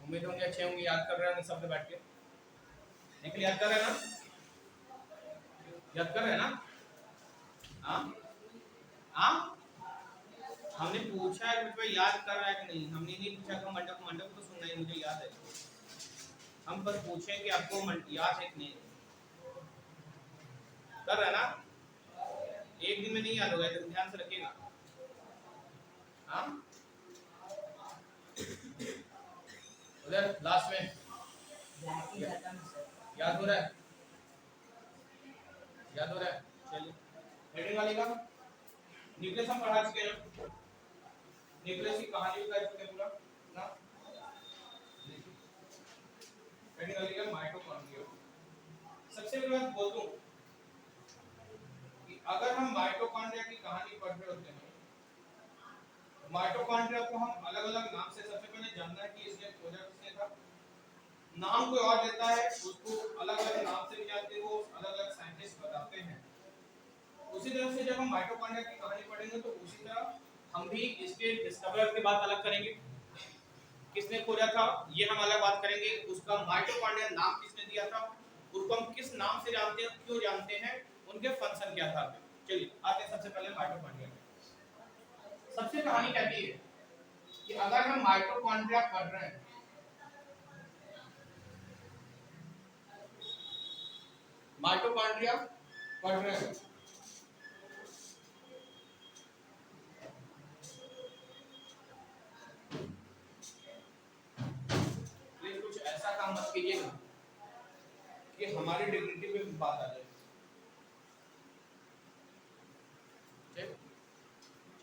उम्मीद होंगे अच्छे होंगे, याद कर रहे होंगे सब लोग बैठ के। निखिल याद कर रहे हैं ना? याद कर रहे हैं ना? हाँ हाँ, हमने पूछा है कि भाई याद कर रहा है कि नहीं, हमने नहीं पूछा कि मंडप मंडप तो सुनना ही मुझे याद है। हम बस पूछे कि आपको याद है कि नहीं। कर रहा है ना? एक दिन में नहीं याद होगा, तो ध्यान से रखिएगा। हाँ, उधर लास्ट में याद हो रहा है? याद हो रहा है? चलिए, हेडिंग वाली का न्यूक्लियस हम पढ़ा चुके हैं। न्यूक्लियस की कहानी भी कर चुके हैं पूरा ना। हेडिंग वाली का माइटोकॉन्ड्रिया। सबसे पहले बात बोल दूं कि अगर हम माइटोकॉन्ड्रिया की कहानी पढ़ रहे होते हैं, माइटोकॉन्ड्रिया को हम अलग-अलग नाम से, सबसे पहले जानना है कि इसने खोजा किसने था। नाम कोई और देता है, उसको अलग-अलग नाम से भी जानते हैं, वो अलग-अलग साइंटिस्ट बताते हैं। उसी तरह से जब हम माइटोकॉन्ड्रिया की कहानी पढ़ेंगे तो उसी तरह हम भी इसके डिस्कवरर की बात अलग करेंगे, किसने खोजा था ये हम अलग बात करेंगे, उसका माइटोकॉन्ड्रिया नाम किसने दिया था, उसको हम किस नाम से जानते हैं, क्यों जानते हैं, उनके फंक्शन क्या था। चलिए आते हैं सबसे पहले माइटोकॉन्ड्रिया में। सबसे कहानी कहती है कि अगर हम माइटोकॉन्ड्रिया पढ़ रहे हैं, माइटोकॉन्ड्रिया पढ़ रहे हैं, प्लीज कुछ ऐसा काम मत कीजिएगा कि हमारी डिग्निटी पे बात आ जाए।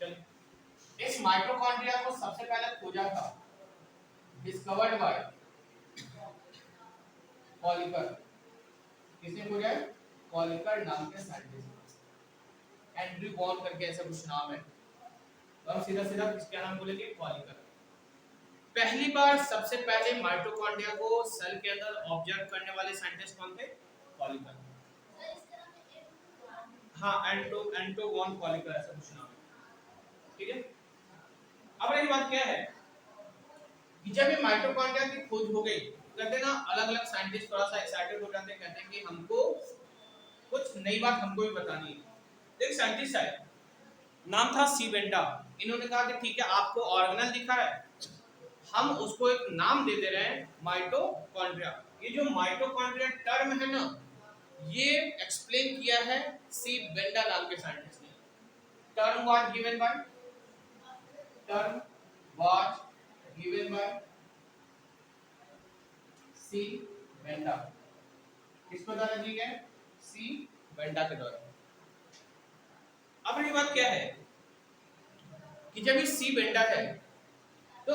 चलिए, इस माइटोकॉन्ड्रिया को सबसे पहले खोजा था, डिस्कवर्ड बाय कॉलिकर। किसने खोजा है? कॉलिकर नाम के साइंटिस्ट, एंड्रयू बॉर्न करके ऐसा कुछ नाम है, तो हम सीधा सीधा किसका नाम बोलेंगे? कॉलिकर। पहली बार सबसे पहले माइटोकॉन्ड्रिया को सेल के अंदर ऑब्जर्व करने वाले साइंटिस्ट कौन थे? कॉलिकर। हाँ, एंटो वॉन कॉलिकर ऐसा कुछ नाम है, ठीक है। अब रही बात क्या है कि जब ये माइटोकॉन्ड्रिया की खोज हो गई, कहते हैं ना अलग अलग साइंटिस्ट थोड़ा सा एक्साइटेड हो जाते हैं, कहते हैं कि हमको कुछ नई बात हमको भी बतानी है। एक साइंटिस्ट आए, नाम था सी बेंटा। इन्होंने कहा कि ठीक है, आपको ऑर्गेनल दिखा है, हम उसको एक नाम दे दे रहे हैं माइटोकॉन्ड्रिया। ये जो माइटोकॉन्ड्रिया टर्म है ना, ये एक्सप्लेन किया है सी बेंटा नाम के साइंटिस्ट ने। Term was given by term was given by C Benda. किसको द्वारा दी गई? सी बेंटा के द्वारा। अब ये बात क्या है कि जब ये सी बेंटा है तो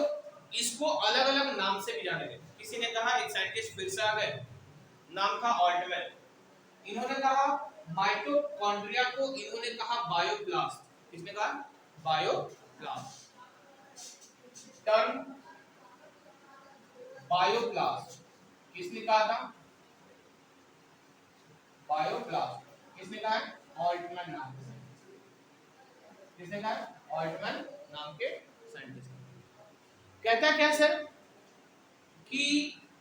इसको अलग अलग नाम से भी जाने गए। किसी ने कहा, एक साइंटिस्ट फिर से आ गए, नाम था ऑल्टमैन। इन्होंने कहा माइटोकॉन्ड्रिया को, इन्होंने कहा बायोप्लास्ट। किसने कहा? बायोप्लास्ट। टर्म बायोप्लास्ट किसने कहा था? बायोप्लास्ट किसने कहा? ऑल्टमैन नाम के साइंटिस्ट। किसने कहा? ऑल्टमैन नाम के साइंटिस्ट। कहता क्या सर कि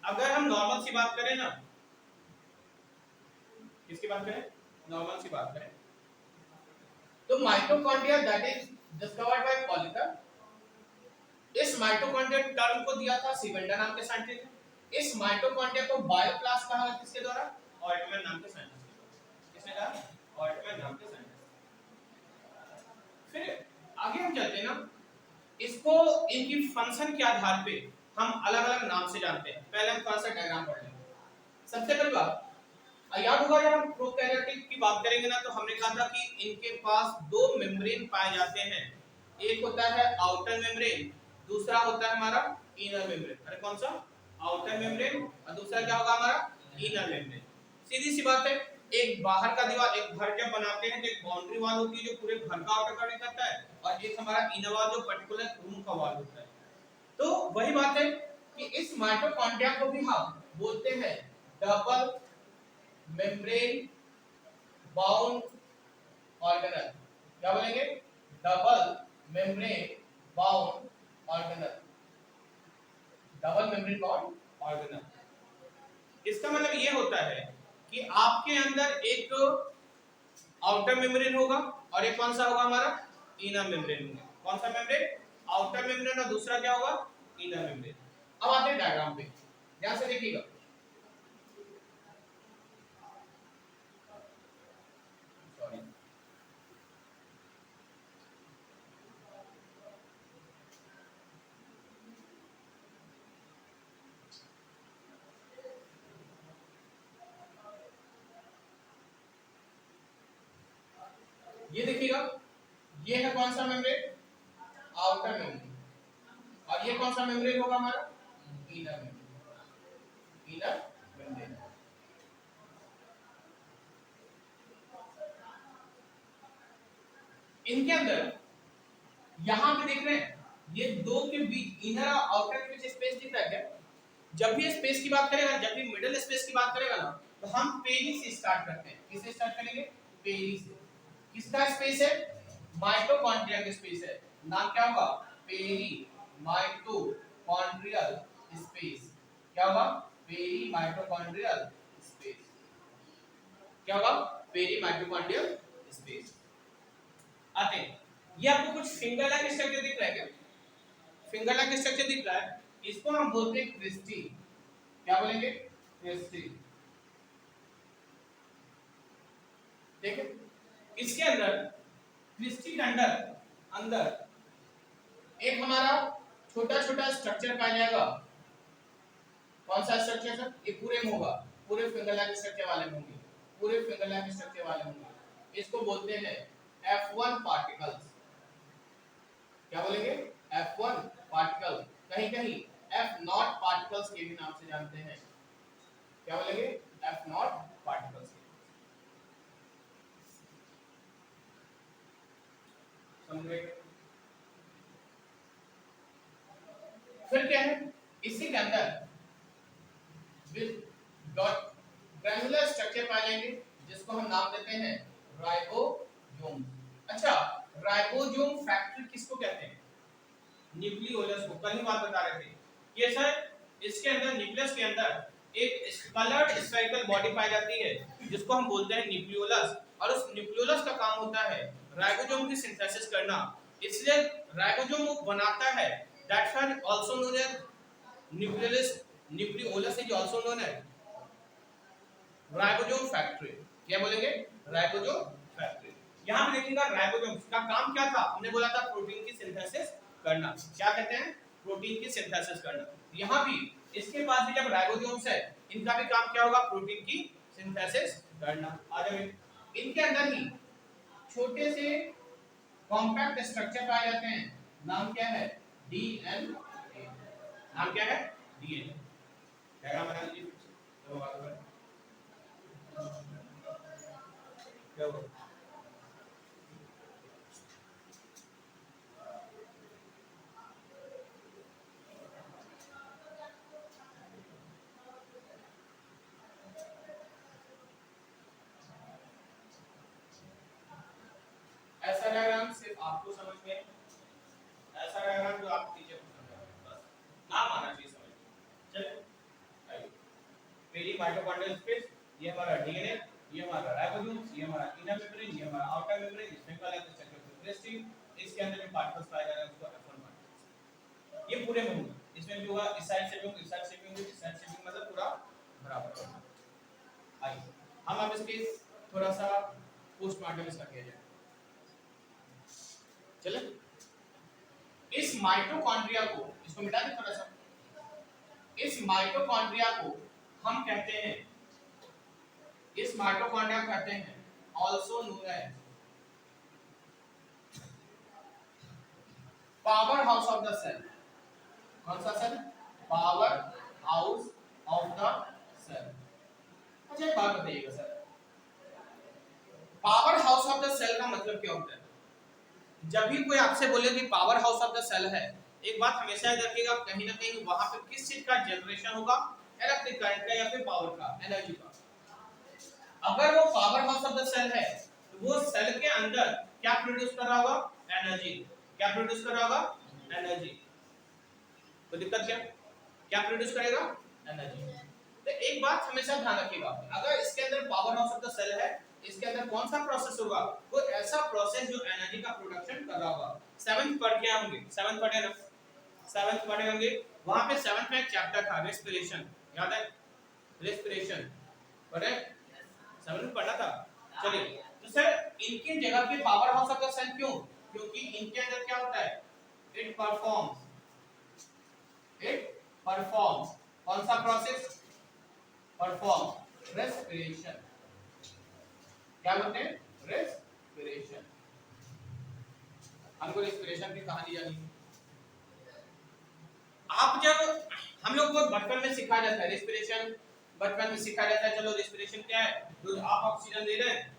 अगर हम नॉर्मल सी बात करें ना, किसकी बात करें? नॉर्मल सी बात करें तो mitochondria that is discovered by Kolliker, इस माइटोकॉन्ड्रिया टर्म को दिया था सी बेंटा नाम के साइंटिस्ट ने। इस माइटोकॉन्ड्रिया को बायोप्लास्ट कहा गया किसके द्वारा? ऑल्टमैन नाम के साइंटिस्ट। किसने कहा? ऑल्टमैन नाम के साइंटिस्ट। फिर आगे हम चलते हैं ना, इसको इनकी फंक्शन के आधार पे हम अलग अलग नाम से जानते हैं। पहले हम थोड़ा सा डायग्राम पढ़ लेंगे। सबसे पहली बात याद होगा, जब हम प्रोकैरियोटिक की बात करेंगे ना, तो हमने कहा था कि इनके पास दो मेम्ब्रेन पाए जाते हैं। एक होता है आउटर मेम्ब्रेन, दूसरा होता है हमारा इनर मेम्ब्रेन। अरे कौन सा? आउटर मेम्ब्रेन, और दूसरा क्या होगा हमारा? Inner membrane. सीधी सी बात है, एक बाहर का दीवार, एक घर जब बनाते हैं तो एक बाउंड्री वॉल होती है जो पूरे घर का आउटर कवर करता है, और एक हमारा इनर वॉल जो पर्टिकुलर रूम का वॉल होता है। तो वही बात है कि इस माइटोकॉन्ड्रिया को भी हम बोलते हैं डबल मेम्ब्रेन बाउंड ऑर्गेनल। क्या बोलेंगे? Double membrane bound organelle. Double membrane bond organelle. इसका मतलब ये होता है कि आपके अंदर एक आउटर मेम्ब्रेन होगा और एक कौन सा होगा हमारा इनर मेम्ब्रेन होगा। कौन सा मेम्ब्रेन? आउटर मेम्ब्रेन, और दूसरा क्या होगा इनर मेम्ब्रेन। अब आते हैं डायग्राम पे, ध्यान से देखिएगा। सॉरी, ये देखिएगा, ये है कौन सा मेम्ब्रेन? Outer membrane. और ये कौन सा मेम्ब्रेन होगा हमारा? Inner membrane. Inner membrane. इनके अंदर यहां पे देख रहे हैं, ये दो के बीच इनर और आउटर के बीच स्पेस दिख रहा है क्या? जब भी स्पेस की बात करेगा, जब भी मिडिल स्पेस की बात करेगा ना, तो हम पेरी से स्टार्ट करते हैं। किससे स्टार्ट करेंगे? पेरी से। किसका स्पेस है? माइटोकॉन्ड्रिया का स्पेस है। नाम क्या होगा? Peri mitochondrial space. क्या होगा? Peri mitochondrial space. क्या होगा? Peri mitochondrial space. आते हैं, ये आपको कुछ फिंगर लाइक स्ट्रक्चर दिख रहा है क्या? फिंगर लाइक स्ट्रक्चर दिख रहा है, इसको हम बोलते हैं क्रिस्टी। क्या बोलेंगे? क्रिस्टी। ठीक है, इसके अंदर क्रिस्टी के अंदर अंदर एक हमारा छोटा छोटा स्ट्रक्चर पाया जाएगा। कौन सा स्ट्रक्चर सर? ये पूरे में होगा, पूरे फिंगर लाइक स्ट्रक्चर वाले में होंगे, पूरे फिंगर लाइक स्ट्रक्चर वाले होंगे। इसको बोलते हैं F1 पार्टिकल्स। क्या बोलेंगे? F1 particle. कहीं कहीं F0 पार्टिकल्स के भी नाम से जानते हैं। क्या बोलेंगे? F0 particles. समझ गए? फिर क्या है इसी के अंदर? ग्रैनुलर स्ट्रक्चर पाए जाएंगे, जिसको हम नाम देते हैं राइबोसोम। अच्छा, राइबोसोम फैक्ट्री किसको कहते हैं? न्यूक्लियोलस को। कल ही बात बता रहे थे कि सर इसके अंदर, न्यूक्लियस के अंदर एक कलर्ड स्फेरिकल बॉडी पाई जाती है, जिसको हम बोलते हैं न्यूक्लियोलस। और उस न्यूक्लियोलस का काम होता है राइबोसोम की सिंथेसिस करना। इसलिए राइबोसोम वो बनाता है, that's why also known as nucleolus. Nucleolus is also known as ribosome factory. क्या बोलेंगे? Ribosome factory. यहां पे देखिएगा, राइबोसोम का काम क्या था? हमने बोला था प्रोटीन की सिंथेसिस करना। क्या कहते हैं? प्रोटीन की सिंथेसिस करना। यहां भी इसके पास भी जब राइबोसोम्स है, इनका भी काम क्या होगा? प्रोटीन की सिंथेसिस करना। आ जाओ, इनके अंदर ही छोटे से कॉम्पैक्ट स्ट्रक्चर पाए जाते हैं। नाम क्या है? डीएनए। नाम क्या है? डीएनए। डायग्राम बना लीजिए। क्या हुआ? ऐसा डायग्राम सिर्फ आपको समझ में, ऐसा डायग्राम जो आप टीचर को समझाएं, बस नाम आना चाहिए समझ में। चलिए आइए, पहली माइटोकॉन्ड्रियल स्पेस, ये हमारा डीएनए, ये हमारा राइबोसोम्स, ये हमारा इनर मेम्ब्रेन, ये हमारा आउटर मेम्ब्रेन, इसमें क्या लगता है स्ट्रक्चर क्रिस्टी। इसके अंदर जो पार्टिकल्स पाए जा रहे हैं उसको F1 पार्टिकल्स। ये पूरे में होंगे, इसमें भी होगा, इस साइड से भी होंगे, इस साइड से भी होंगे, इस साइड से भी, मतलब पूरा बराबर होगा। आइए हम अब इसके थोड़ा सा पोस्टमार्टम इसका किया जाए। चले, इस माइटोकॉन्ड्रिया को, इसको मिटा दे थोड़ा सा। इस माइटोकॉन्ड्रिया को हम कहते हैं, इस माइटोकॉन्ड्रिया को कहते हैं also known as powerhouse of the cell. कौन सा cell? Powerhouse of the cell. अच्छा एक बात बताइएगा sir, powerhouse of the cell का मतलब क्या होता है? जब भी कोई आपसे बोले कि powerhouse of the cell है, एक बात हमेशा याद रखिएगा, कहीं ना कहीं वहां पे किस चीज का जनरेशन होगा? इलेक्ट्रिक करंट का या फिर पावर का, एनर्जी का। अगर वो powerhouse of the cell है, तो वो सेल के अंदर क्या प्रोड्यूस कर रहा होगा? एनर्जी। क्या प्रोड्यूस कर रहा होगा? एनर्जी। तो दिक्कत क्या? क्या प्रोड्यूस करेगा? एनर्जी। तो एक बात हमेशा ध्यान रखिएगा, अगर इसके अंदर powerhouse of the cell है, इसके अंदर कौन सा प्रोसेस होगा? वो ऐसा प्रोसेस जो एनर्जी का प्रोडक्शन कर रहा होगा। 7th पढ़ के होंगे, 7th पढ़े ना, 7th पढ़े होंगे, वहां पे 7th में एक चैप्टर था रेस्पिरेशन, याद है? रेस्पिरेशन पढ़े, 7th में पढ़ा था। चलिए, तो सर इनकी जगह पे powerhouse of the cell क्यों? क्योंकि इनके अंदर क्या होता है? इट परफॉर्म्स कौन सा प्रोसेस? Perform respiration. क्या बोलते हैं? रेस्पिरेशन। हमको रेस्पिरेशन की कहानी जानी है। आप जब हम लोग को बचपन में सिखाया जाता है रेस्पिरेशन, बचपन में सिखाया जाता है, चलो रेस्पिरेशन क्या है? जो आप ऑक्सीजन ले रहे हैं,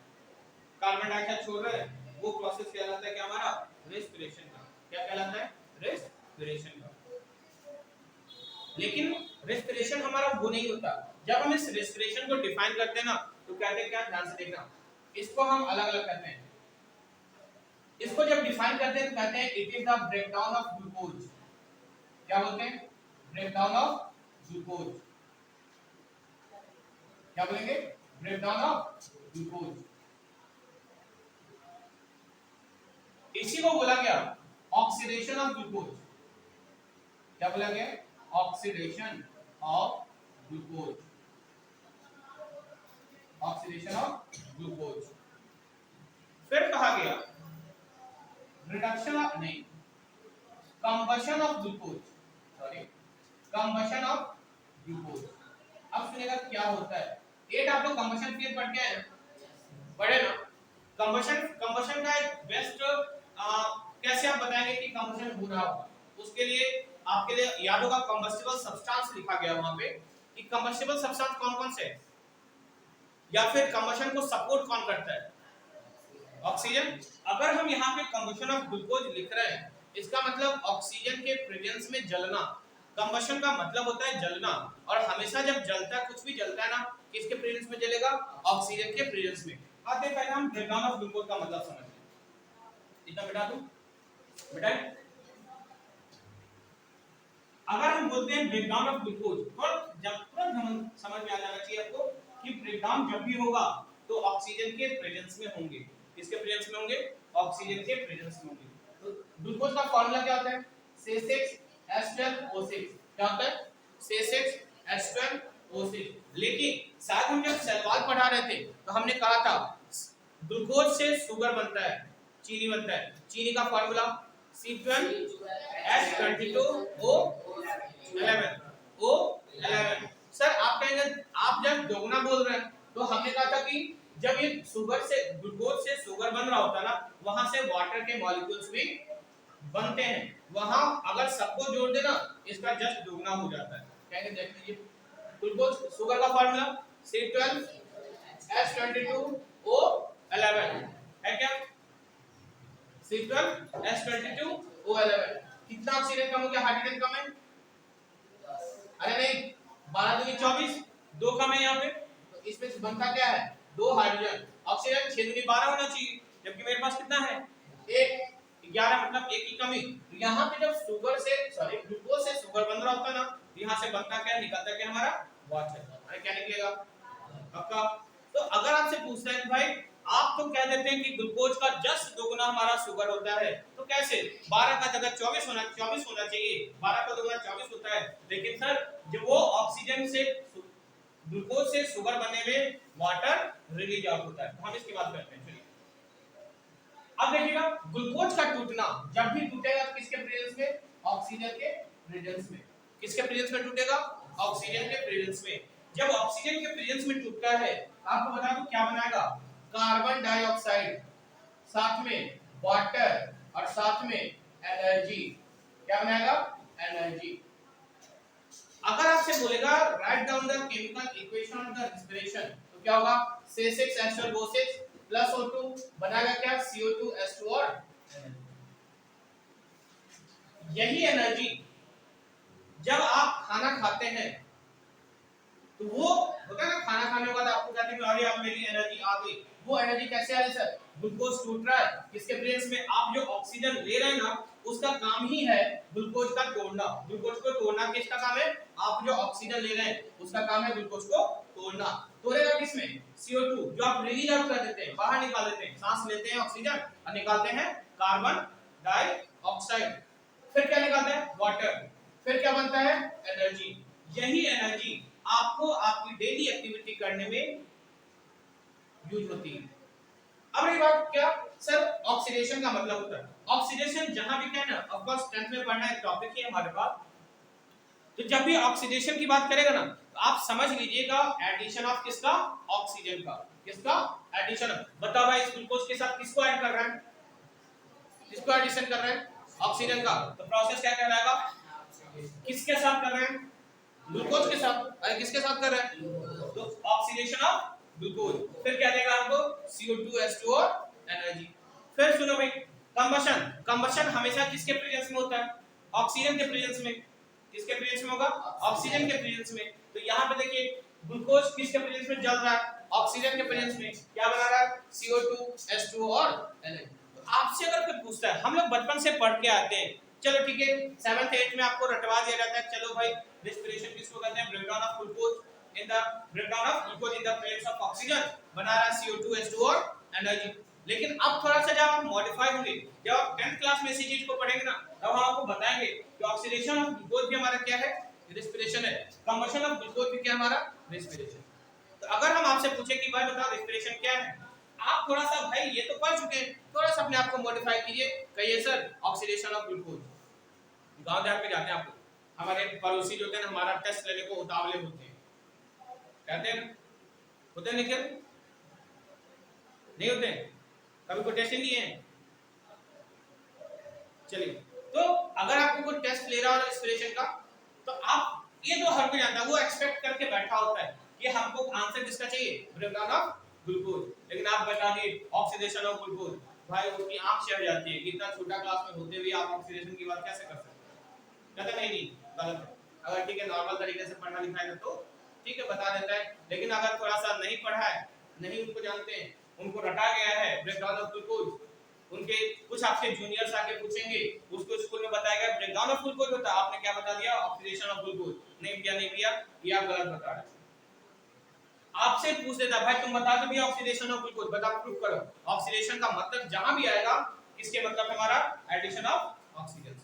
कार्बन डाइऑक्साइड छोड़ रहे हैं, वो प्रोसेस कहलाता है क्या हमारा? रेस्पिरेशन का। क्या कहलाता है? रेस्पिरेशन का। लेकिन रेस्पिरेशन हमारा वो नहीं होता। जब हम इस रेस्पिरेशन को डिफाइन करते हैं ना, तो कहते हैं क्या? ध्यान से देखना, इसको हम अलग अलग करते हैं। इसको जब डिफाइन करते हैं तो कहते हैं it is the breakdown of glucose. क्या बोलते हैं? Breakdown of glucose. क्या बोलेंगे? Breakdown of glucose. इसी को बोला गया ऑक्सीडेशन ऑफ ग्लूकोज। क्या बोला गया? Oxidation of glucose. Oxidation of glucose. फिर कहा गया रिडक्शन ऑफ, नहीं, combustion of glucose, sorry, combustion of glucose. अब सुनिएगा क्या होता है। 8 आप लोग कंबशन फेज पढ़ के आए ना, पढ़े ना? कंबशन का एक बेस्ट कैसे आप बताएंगे कि कंबशन हो रहा होगा? उसके लिए आपके लिए याद होगा कंबस्टिबल सब्सटेंस लिखा गया वहां पे कि कंबस्टिबल सब्सटेंस कौन कौन से है, या फिर कंबशन को सपोर्ट कौन करता है? ऑक्सीजन। अगर हम यहाँ पे कंबशन ऑफ ग्लूकोज लिख रहे हैं, इसका मतलब ऑक्सीजन के प्रेजेंस में जलना। कंबशन का मतलब होता है जलना, और हमेशा जब जलता है, कुछ भी जलता है ना, किसके प्रेजेंस में जलेगा? ऑक्सीजन के प्रेजेंस में। आते पहले हम ब्रेकडाउन ऑफ ग्लूकोज का मतलब समझते हैं। इतना बेटा तू बेटा, अगर हम बोलते हैं ब्रेकडाउन ऑफ ग्लूकोज, और जब तुरंत समझ में आ जाना चाहिए आपको कि ब्रेकडाउन जब भी होगा तो ऑक्सीजन के प्रेजेंस में होंगे। किसके प्रेजेंस में होंगे? ऑक्सीजन के प्रेजेंस में होंगे। तो ग्लूकोज का फार्मूला क्या होता है? C6H12O6। क्या होता है? C6H12O6। लेकिन शायद हम जब सेल वॉल पढ़ा रहे थे तो हमने कहा था ग्लूकोज से शुगर बनता है, चीनी बनता है। चीनी का फार्मूला C12H22O11। सर आप कहेंगे आप जब दोगुना बोल रहे हैं, तो हमने कहा था कि जब ये शुगर से, ग्लूकोज से शुगर बन रहा होता है ना, वहां से वाटर के मॉलिक्यूल्स भी बनते हैं। वहां अगर सबको जोड़ देना, इसका जस्ट दोगुना हो जाता है। कहेंगे देख लीजिए, ग्लूकोज शुगर का फार्मूला C12H22O11 है क्या? C12H22O11। कितना ऑक्सीजन कम हो गया? हाइड्रोजन कम है? अरे नहीं, 12 दूनी 24, 2 कम है यहाँ पे, तो इसमें से बनता क्या है? 2 हाइड्रोजन। ऑक्सीजन 6 दूनी 12 होना चाहिए, जबकि मेरे पास कितना है? 1, 11, मतलब 1 की कमी। तो यहाँ पे जब शुगर से, सॉरी, ग्लूकोज से शुगर बन रहा होता है ना, यहाँ से बनता क्या, निकलता क्या हमारा? वाटर। अरे क्या निकलेगा आपका? तो अगर आपसे पूछता है कि भाई आप तो कह देते हैं कि ग्लूकोज का जस्ट दोगुना हमारा शुगर होता है, तो कैसे? 12 का जगह 24 होना चाहिए, 12 का दोगुना 24 होता है। लेकिन सर जब वो ऑक्सीजन से, ग्लूकोज से शुगर बनने में वाटर रिलीज आउट होता है। तो हम इसकी बात करते हैं। चलिए अब देखिएगा, ग्लूकोज का टूटना जब भी टूटेगा किसके प्रेजेंस में? ऑक्सीजन के प्रेजेंस में। किसके प्रेजेंस में टूटेगा? ऑक्सीजन के प्रेजेंस में। जब ऑक्सीजन के प्रेजेंस में टूटता है, आपको बता दूं क्या बनाएगा? कार्बन डाइऑक्साइड, साथ में वाटर, और साथ में एनर्जी। क्या बनाएगा? एनर्जी। अगर आपसे बोलेगा write down the chemical equation of the respiration, तो क्या होगा? C6H12O6 प्लस O2 बनाएगा क्या? CO2H2 और यही एनर्जी जब आप खाना खाते हैं तो वो होता है ना, खाना खाने के बाद आपको कहते हैं कि अरे अब मेरी एनर्जी आ गई। वो एनर्जी कैसे आ रही है सर? ग्लूकोज टूट रहा है, किसके प्रेजेंस में? आप जो ऑक्सीजन ले रहे हैं ना, उसका काम ही है ग्लूकोज का तोड़ना। ग्लूकोज को तोड़ना किसका काम है? आप जो ऑक्सीजन ले रहे हैं उसका काम है ग्लूकोज को तोड़ना। तोड़ेगा किसमें? CO2 जो आप रिलीज आउट कर देते हैं, बाहर निकाल देते हैं। सांस लेते हैं ऑक्सीजन और निकालते हैं कार्बन डाइऑक्साइड। फिर क्या निकालते हैं? वाटर। फिर क्या बनता है? एनर्जी। यही एनर्जी आपको आपकी डेली एक्टिविटी करने में यूज होती है। अब रही बात क्या सर ऑक्सीडेशन का मतलब होता है। ऑक्सीडेशन जहां भी क्या है ना, ऑफ कोर्स 10th में पढ़ना एक टॉपिक ही है हमारे पास। तो जब भी ऑक्सीडेशन की बात करेगा ना तो आप समझ लीजिएगा एडिशन ऑफ किसका? ऑक्सीजन का। किसका? एडिशन। बताओ भाई इस ग्लूकोज के साथ किसको ऐड कर रहा है? किसको एडिशन कर रहे हैं? ऑक्सीजन का। तो प्रोसेस क्या कहलाएगा? किसके साथ कर रहे हैं? ग्लूकोज के साथ। अरे किसके साथ कर रहे हैं? तो ऑक्सीडेशन ऑफ ग्लूकोज। फिर क्या देगा हमको? CO2 H2 और एनर्जी। फिर सुनो भाई कंबशन। कंबशन हमेशा किसके प्रेजेंस में होता है? ऑक्सीजन के प्रेजेंस में। किसके प्रेजेंस में होगा? ऑक्सीजन के प्रेजेंस में। तो यहाँ पे देखिए ग्लूकोज किसके प्रेजेंस में जल रहा है? ऑक्सीजन के प्रेजेंस में। क्या बना रहा है? CO2 H2 और एनर्जी। तो आपसे अगर कोई पूछता है, हम लोग बचपन से पढ़ के आते हैं, चलो ठीक है 7th 8th में आपको रटवा दिया जाता है, चलो भाई रेस्पिरेशन किसको कहते हैं? Breakdown of glucose in the breakdown of glucose in the presence of oxygen, बना रहा है CO2 H2 और एनर्जी। लेकिन अब थोड़ा सा जब आप मॉडिफाई होंगे, जब आप 10th क्लास में इसी चीज को पढ़ेंगे ना, तब हम आपको बताएंगे कि ऑक्सीडेशन ऑफ ग्लूकोज भी हमारा क्या है? रेस्पिरेशन है। कंबशन ऑफ ग्लूकोज भी क्या हमारा? रेस्पिरेशन। तो अगर हम आपसे पूछे कि भाई बताओ रेस्पिरेशन क्या है, आप थोड़ा सा भाई ये तो पढ़ चुके हैं, थोड़ा सा अपने आप को मॉडिफाई कीजिए, कहिए सर ऑक्सीडेशन ऑफ ग्लूकोज। गांव देहात में जाते हैं आपको, हमारे पड़ोसी जो होते हैं हमारा टेस्ट लेने को उतावले होते हैं, कहते हैं होते हैं निखिल? नहीं होते हैं? कभी कोई टेस्ट ही नहीं है? चलिए, तो अगर आपको कोई टेस्ट ले रहा हो रेस्पिरेशन का, तो आप ये तो हर कोई जानता है, वो एक्सपेक्ट करके बैठा होता है कि हमको आंसर किसका चाहिए? Breakdown of glucose. लेकिन आप बता दिए ऑक्सीडेशन ऑफ ग्लूकोज, भाई उसकी आंख चढ़ जाती है। इतना छोटा क्लास में होते हुए आप ऑक्सीडेशन की बात कैसे कर सकते हैं? कहते नहीं गलत है। अगर ठीक है नॉर्मल तरीके से पढ़ना लिखा है तो ठीक है बता देता है, लेकिन अगर थोड़ा सा नहीं पढ़ा है, नहीं उनको जानते हैं, उनको रटा गया है ब्रेकडाउन ऑफ ग्लूकोज, उनके कुछ आपके जूनियर्स आके पूछेंगे, उसको स्कूल में बताएगा ब्रेकडाउन ऑफ ग्लूकोज होता है, आपने क्या बता दिया? Oxidation of glucose. नहीं किया, नहीं किया, ये आप गलत बता रहे हैं। आपसे पूछ लेता भाई तुम बता दो भी ऑक्सीडेशन ऑफ ग्लूकोज, बता प्रूफ करो। ऑक्सीडेशन का मतलब जहां भी आएगा किसके मतलब हमारा? Addition of oxygen.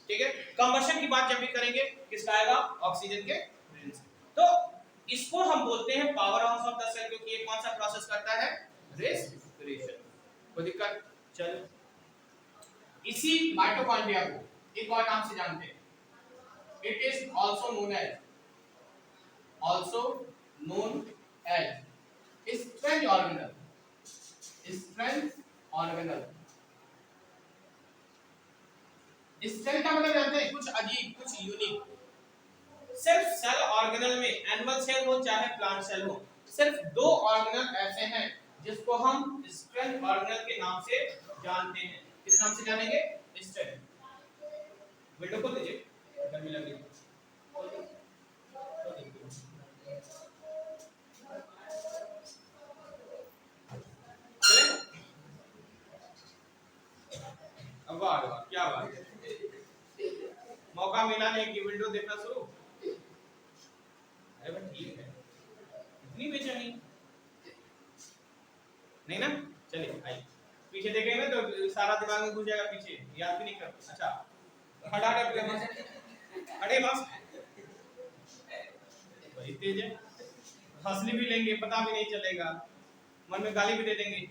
ठीक है, कंबशन की बात जब भी करेंगे किसका आएगा? ऑक्सीजन के प्रेजेंस। तो इसको हम बोलते हैं powerhouse of the cell, क्योंकि ये कौन सा प्रोसेस करता है? रेस्पिरेशन। कोई दिक्कत? चलो, इसी माइटोकॉन्ड्रिया को एक और नाम से जानते हैं, it is also known as strange organelle. Strange organelle. Strange का मतलब जानते हैं? कुछ अजीब, कुछ यूनिक। सिर्फ सेल ऑर्गेनल में, एनिमल सेल हो चाहे प्लांट सेल हो, सिर्फ 2 ऑर्गेनल ऐसे हैं जिसको हम स्ट्रेंज ऑर्गेनल के नाम से जानते हैं। किस नाम से जानेंगे? स्ट्रेंज। विंडो खोल दीजिए, गर्मी लग रही है। अब वाह क्या बात है, मौका मिला नहीं कि विंडो देखना शुरू। अरे भाई ठीक है, इतनी बेचैनी नहीं ना? चलिए आइए, पीछे देखेंगे तो सारा दिमाग में घुस जाएगा, पीछे याद भी नहीं कर। अच्छा हटा हटे बस, बड़ी तेज है, हंसने भी लेंगे पता भी नहीं चलेगा, मन में गाली भी दे देंगे,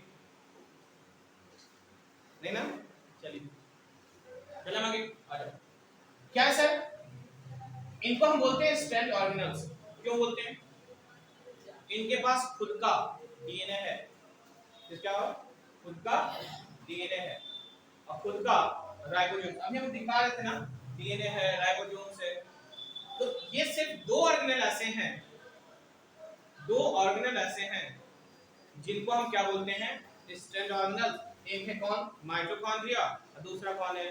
नहीं ना? चलिए चले आगे आ जाओ। क्या है सर? इनको हम बोलते हैं स्ट्रैंड ऑर्गेनल्स। क्यों बोलते हैं? इनके पास खुद का डीएनए है। किसका? खुद का डीएनए है और खुद का राइबोसोम। अभी हम दिखा रहे थे ना, डीएनए है, राइबोसोम है। तो ये सिर्फ 2 ऑर्गेनल ऐसे हैं, 2 ऑर्गेनल ऐसे हैं जिनको हम क्या बोलते हैं? Strand organelle. एक है कौन? माइटोकॉन्ड्रिया, और दूसरा कौन है?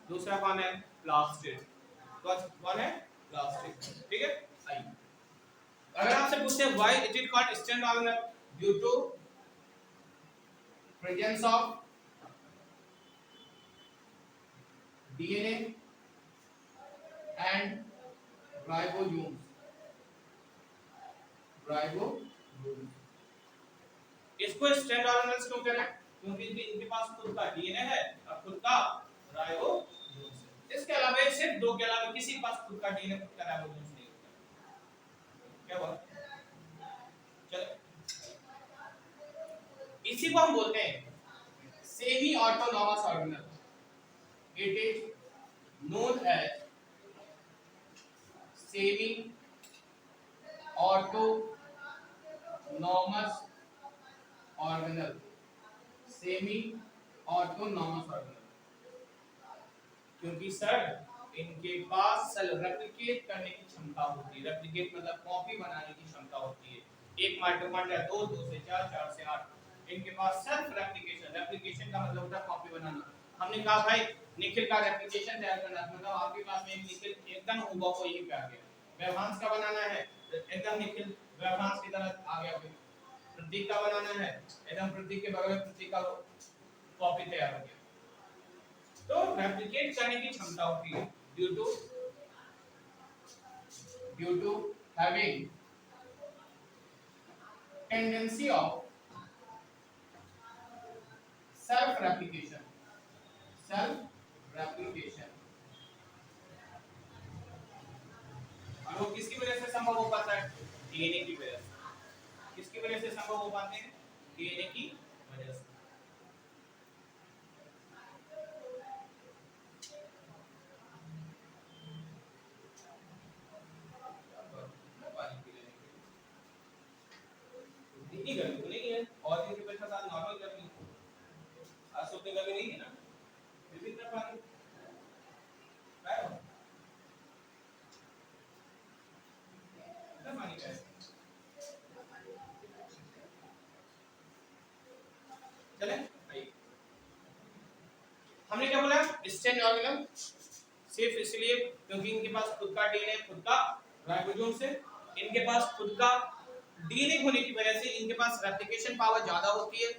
दूसरा कौन है? प्लास्टिड। कौन है? प्लास्टिड। ठीक है, आइए अगर आपसे पूछते हैं why it is called strand organelle? Due to presence of DNA and ribosomes. इसको स्टैंड ऑर्गेनेल्स क्यों कह रहे हैं? क्योंकि इनके पास खुद का डीएनए है और खुद का राइबोसोम्स है। इसके अलावा सिर्फ दो के अलावा किसी के पास खुद का डीएनए खुद का राइबोसोम्स नहीं होता। क्या हुआ? चलो इसी को हम बोलते हैं semi autonomous organelle. It is known as semi autonomous organelle। Semi autonomous organelle क्योंकि सर इनके पास सेल रेप्लिकेट करने की क्षमता होती है। रेप्लिकेट मतलब कॉपी बनाने की क्षमता होती है। एक माइटोकॉन्ड्रिया 2, 2 से 4, 4 से 8। इनके पास सेल्फ रेप्लिकेशन, रेप्लिकेशन का मतलब होता है कॉपी बनाना। हमने कहा भाई निखिल का रेप्लिकेशन तैयार करना, मतलब आपके पास में एक निखिल एकदम हूबहू यही पे आ गया। व्यवहांश का बनाना है एकदम निखिल व्यवहांश की तरह आ गया। प्रतीक का बनाना है एकदम प्रतीक के बगल में प्रतीक का कॉपी तैयार हो गया। तो रेप्लिकेट करने की क्षमता होती है due to having tendency of self replication. और वो किसकी वजह से संभव हो पाता है? डीएनए की वजह से। किसकी वजह से संभव हो पाते हैं? डीएनए की वजह से। इतनी गर्मी तो नहीं है और दिन की वजह से नॉर्मल गर्मी आज तो उतनी गर्मी नहीं है ना, फिर भी इतना पानी चले। हमने क्या बोला? स्टैंड ऑर्गेनल सिर्फ इसलिए क्योंकि इनके पास खुद का डीएनए खुद का राइबोसोम से, इनके पास खुद का डीएनए होने की वजह से इनके पास रेप्लिकेशन पावर ज्यादा होती है,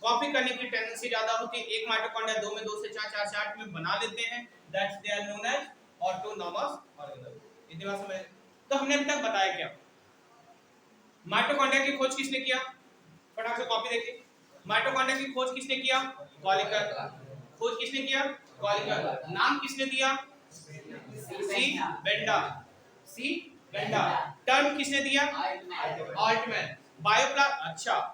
कॉपी करने की टेंडेंसी ज्यादा होती है। एक माइटोकॉन्ड्रिया 2 में 2 से 4, 4 से 8 में बना लेते हैं। That's they are known as autonomous organelle. इतनी बात समझ? तो हमने अभी तक बताया क्या? माइटोकॉन्ड्रिया की खोज किसने किया? फटाक से कॉपी देखिए। माइटोकॉन्ड्रिया की खोज किसने किया? गॉलिकर। खोज किसने किया? गॉलिकर। नाम किसने दिया? सी बेंडा। सी बेंडा। टर्म किसने दिया? ऑल्टमैन। बायोप्लास्ट, अच्छा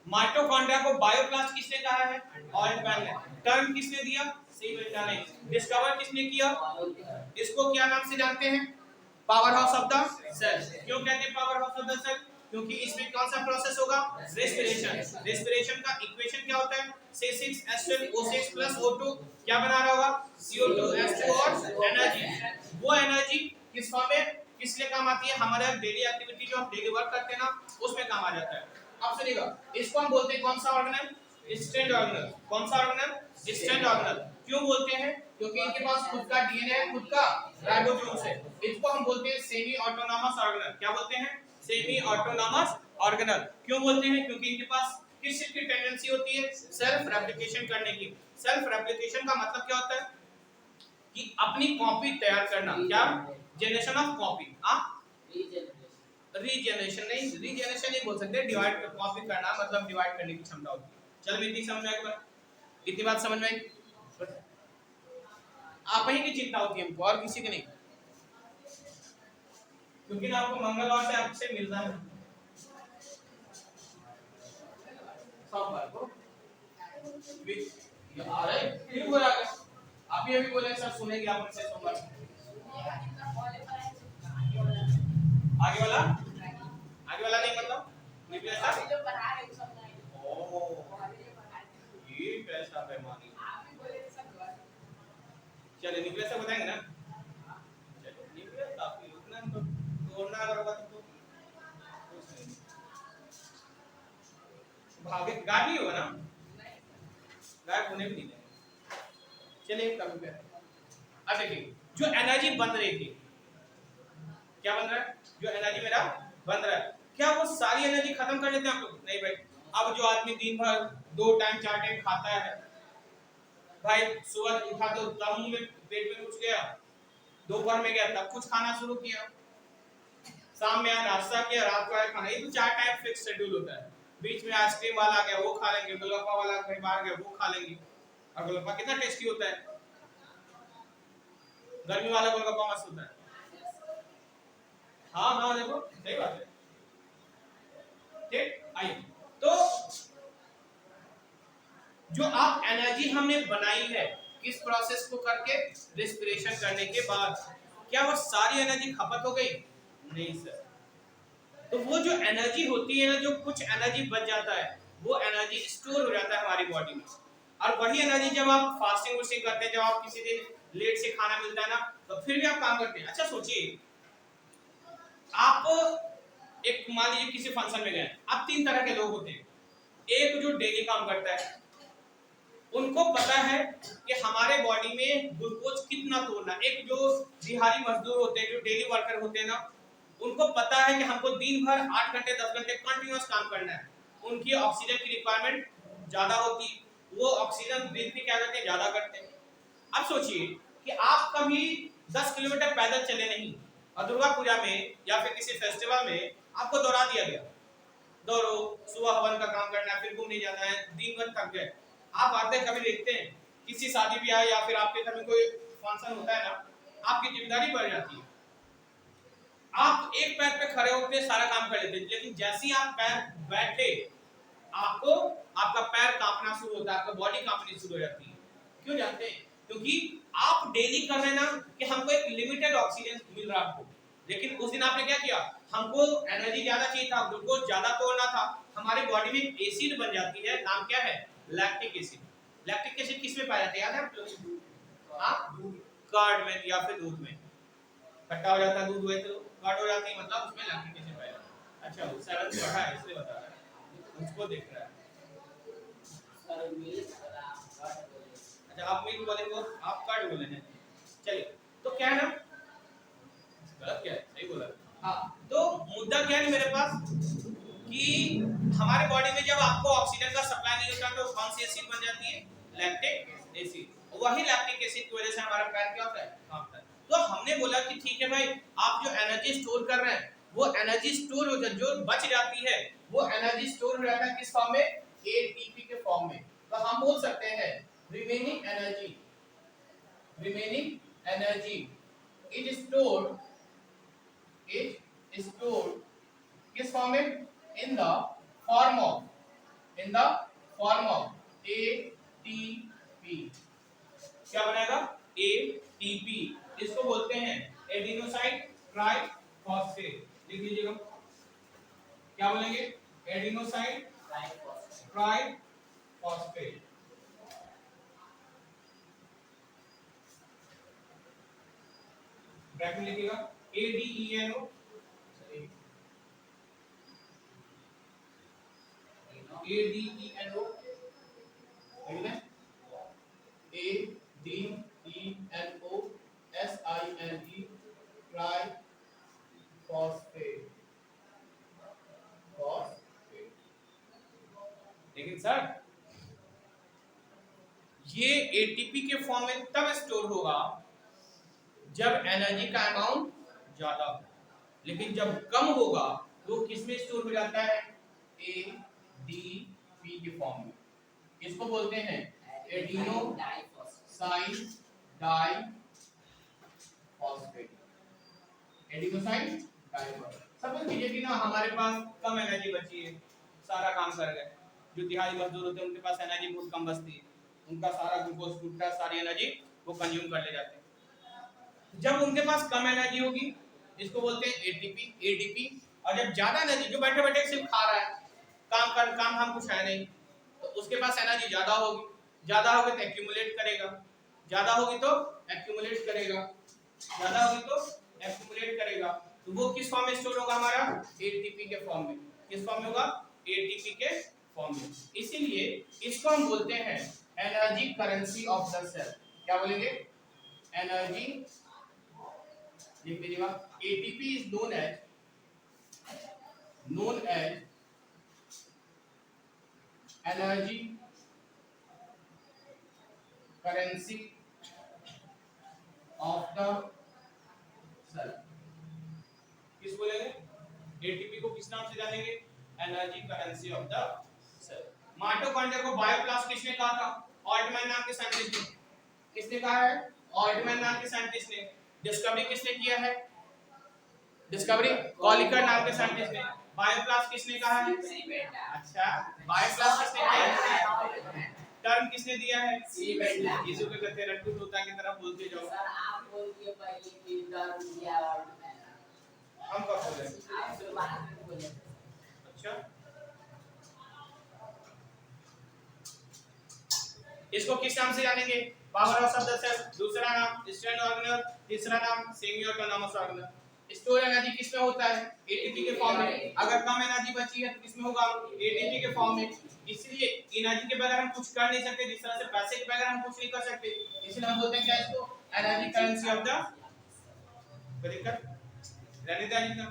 माइटोकॉन्ड्रिया को बायोप्लास्ट किसने कहा है? ऑल्टमैन ने। टर्म किसने दिया? सी बेंडा ने। डिस्कवर किसने किया? इसको क्या नाम से जानते हैं? Powerhouse of the cell. क्यों कहते हैं powerhouse of the cell? क्योंकि इसमें कौन सा प्रोसेस होगा? रेस्पिरेशन। रेस्पिरेशन का इक्वेशन क्या होता है? C6H12O6 + O2 क्या बना रहा होगा? CO2 H2 और एनर्जी। वो एनर्जी किस फॉर्म में किस लिए काम आती है? हमारे डेली एक्टिविटी जो हम डेली वर्क करते हैं ना उसमें काम आ जाता है। अब सुनिएगा, इसको हम बोलते हैं कौन सा ऑर्गेनल? Stand organelle. कौन सा ऑर्गेनल? Stand organelle. क्यों बोलते हैं? क्योंकि इनके पास खुद का डीएनए है खुद का राइबोसोम्स है। इसको हम बोलते हैं सेमी ऑटोनॉमस ऑर्गेनल। क्या बोलते हैं? Semi autonomous organelle. क्यों बोलते हैं? क्योंकि इनके पास किस चीज की टेंडेंसी होती है? सेल्फ रेप्लिकेशन करने की। सेल्फ रेप्लिकेशन का मतलब क्या होता है? कि अपनी कॉपी तैयार करना। क्या? Generation of copy. हां, रीजनरेशन नहीं, रीजनरेशन नहीं बोल सकते, डिवाइड कॉपी करना मतलब डिवाइड करने की क्षमता होती है। चलो इतनी समझ में आई? इतनी बात समझ में आई? आप ही की चिंता होती है हमको और किसी की नहीं, क्योंकि ना आपको मंगलवार से आपसे मिलना है सोमवार को। अरे क्यों बोला? आप ही अभी बोले सर सुनेंगे आप हमसे सोमवार को। आगे वाला नहीं मतलब निकले सर जो पढ़ा रहे हो सब नहीं। ओह ये कैसा बेईमानी। आप ही बोले सब चलिए निकले से बताएंगे ना। चलिए निकले काफी उतना तो तोड़ना अगर होगा तो भागे गाड़ी होगा ना, गायब होने भी नहीं देंगे। चलिए कभी पे अब देखिए जो एनर्जी बन रही थी, क्या बन रहा है? जो एनर्जी मेरा बन रहा है, क्या वो सारी एनर्जी खत्म कर लेते हैं आप लोग? नहीं भाई। अब जो आदमी दिन भर 2 टाइम 4 टाइम खाता है भाई सुबह उठा तो तब मुंह में पेट में कुछ गया, दोपहर में गया तब कुछ खाना शुरू किया, शाम में नाश्ता किया, रात को आया खाना। ये तो 4 टाइम फिक्स शेड्यूल होता है। बीच में आइसक्रीम वाला आ गया वो खा लेंगे, गोलगप्पा वाला कहीं बाहर गया वो खा लेंगे। और गोलगप्पा कितना टेस्टी होता है, गर्मी वाला गोलगप्पा मस्त होता है। हाँ हाँ देखो सही बात है। ठीक आइए, तो जो आप एनर्जी हमने बनाई है किस प्रोसेस को करके, रेस्पिरेशन करने के बाद, क्या वो सारी एनर्जी खपत हो गई? नहीं सर। तो वो जो एनर्जी होती है ना, जो कुछ एनर्जी बच जाता है, वो एनर्जी स्टोर हो जाता है हमारी बॉडी में। और वही एनर्जी जब आप फास्टिंग वूस्टिंग करते हैं, जब आप किसी दिन लेट से खाना मिलता है ना, तो फिर भी आप काम करते हैं। अच्छा सोचिए, आप एक मान लीजिए किसी फंक्शन में गए, आप 3 तरह के लोग होते हैं। एक जो डेली काम करता है, उनको पता है कि हमारे बॉडी में ग्लूकोज कितना तोड़ना। एक जो दिहाड़ी मजदूर होते हैं, जो डेली वर्कर होते हैं ना, उनको पता है कि हमको दिन भर 8 घंटे 10 घंटे कंटिन्यूअस काम करना है। उनकी ऑक्सीजन की रिक्वायरमेंट ज्यादा होती है, वो ऑक्सीजन ब्रीथ भी क्या करते हैं, ज्यादा करते हैं। अब सोचिए कि आप कभी 10 किलोमीटर पैदल चले नहीं, और दुर्गा पूजा में या फिर किसी फेस्टिवल में आपको दौड़ा दिया गया, दौड़ो, सुबह हवन का काम करना है, फिर घूमने जाना है, दिन भर थक गए। आप आते कभी देखते हैं किसी शादी ब्याह या फिर आपके घर में कोई फंक्शन होता है ना, आपकी जिम्मेदारी बढ़ जाती है, आप एक पैर पे खड़े होकर सारा काम कर लेते हैं, लेकिन जैसे ही आप पैर बैठे, आपको आपका पैर कांपना शुरू होता है, आपका बॉडी कांपनी शुरू हो जाती है। क्यों जानते हैं? क्योंकि आप डेली कर रहे हैं ना कि हमको एक लिमिटेड ऑक्सीजन मिल रहा है आपको, लेकिन उस दिन आपने क्या किया, हमको एनर्जी ज्यादा चाहिए था, ग्लूकोज ज्यादा तोड़ना था, हमारे बॉडी में एक एसिड बन जाती है, नाम क्या है, लैक्टिक एसिड। लैक्टिक एसिड किस में पाया जाता है, याद है आपको? हाँ, कर्ड में या फिर दूध में। खट्टा हो जाता है दूध, हुए तो कर्ड हो जाती है, मतलब उसमें लैक्टिक एसिड पाया जाता है। अच्छा वो 7th पढ़ा है इसलिए बता रहा है, उसको देख रहा है। अच्छा आप मिल्क बोले वो आप कर्ड बोले हैं। चलिए, तो क्या है ना, गलत क्या है, सही बोला। हाँ, तो मुद्दा क्या है मेरे पास कि हमारे बॉडी में जब आपको ऑक्सीजन का सप्लाई नहीं होता तो कौन सी एसिड बन जाती है, लैक्टिक एसिड। वही लैक्टिक एसिड की वजह से हमारा पैर क्या होता है, कांपता है। तो हमने बोला कि ठीक है भाई, आप जो एनर्जी स्टोर कर रहे हैं, वो एनर्जी स्टोर हो जाती, जो बच जाती है वो एनर्जी स्टोर हो जाता है किस फॉर्म में, एटीपी के फॉर्म में। तो हम बोल सकते हैं remaining energy, remaining energy is stored, is stored किस फॉर्म में, in the form of, in the form of ATP. क्या बनेगा, एटीपी। इसको बोलते हैं एडिनोसाइन ट्राइफॉस्फेट। लिख लीजिएगा, क्या बोलेंगे, एडिनोसाइन ट्राइफॉस्फेट। ब्रैकेट लिखिएगा, ADENO, ADENO, ADENOSINE triphosphate, phosphate. लेकिन सर ये एटीपी के फॉर्म में तब स्टोर होगा जब एनर्जी का अमाउंट ज्यादा हो, लेकिन जब कम होगा तो किस में स्टोर हो जाता है, एडीपी के फॉर्म में। इसको बोलते हैं adenosine diphosphate, adenosine diphosphate. Suppose कीजिए कि ना हमारे पास कम एनर्जी बची है, सारा काम कर गए, जो दिहाड़ी मजदूर होते हैं उनके पास एनर्जी बहुत कम बचती है, उनका सारा ग्लूकोज टूटता है, सारी एनर्जी वो कंज्यूम कर ले जाते हैं। जब उनके पास कम एनर्जी होगी, इसको बोलते हैं एटीपी, एडीपी। और जब ज्यादा एनर्जी, जो बैठे बैठे सिर्फ खा रहा है, काम हम कुछ है नहीं, तो उसके पास एनर्जी ज्यादा होगी, ज्यादा होगी तो एक्यूमुलेट करेगा, ज्यादा होगी तो एक्यूमुलेट करेगा, ज्यादा होगी तो एक्यूमुलेट करेगा। तो वो किस फॉर्म में स्टोर होगा हमारा, एटीपी के फॉर्म में। किस फॉर्म में होगा, एटीपी के फॉर्म में। इसीलिए इसको हम बोलते हैं energy currency of the cell. क्या बोलेंगे, एनर्जी, लिख लीजिएगा, ATP is known as energy currency of the cell. किस बोलेंगे? एटीपी को किस नाम से जानेंगे? Energy currency of the cell. Mitochondria को बायोप्लास्ट किसने कहा था? ऑल्टमैन नाम के साइंटिस्ट ने। किसने कहा है? ऑल्टमैन नाम के साइंटिस्ट ने। डिस्कवरी किसने किया है? डिस्कवरी कॉलिकर नाम के साइंटिस्ट ने। बायोप्लास्ट किसने कहा है? अच्छा, बायोप्लास्ट किसने किया है? टर्म किसने दिया है? यीशु के कहते रट्टू तोता की तरह बोलते जाओ। सर आप बोल दिए पहले कि टर्म दिया और हम कब बोले? आप दोबारा फिर बोले। अच्छा, इसको किस नाम से जानेंगे? Power of the cell. दूसरा नाम स्ट्रैंड ऑर्गेनल, तीसरा नाम semi autonomous organelle. Store energy किसमें होता है? एटीपी के फॉर्म में। अगर कम एनर्जी बची है तो किसमें होगा? एटीपी के फॉर्म में। इसलिए एनर्जी के बगैर हम कुछ कर नहीं सकते, जिस तरह से पैसे के बगैर हम कुछ नहीं कर सकते, इसलिए हम बोलते हैं क्या इसको? Energy currency of the. कोई दिक्कत? रहने दे।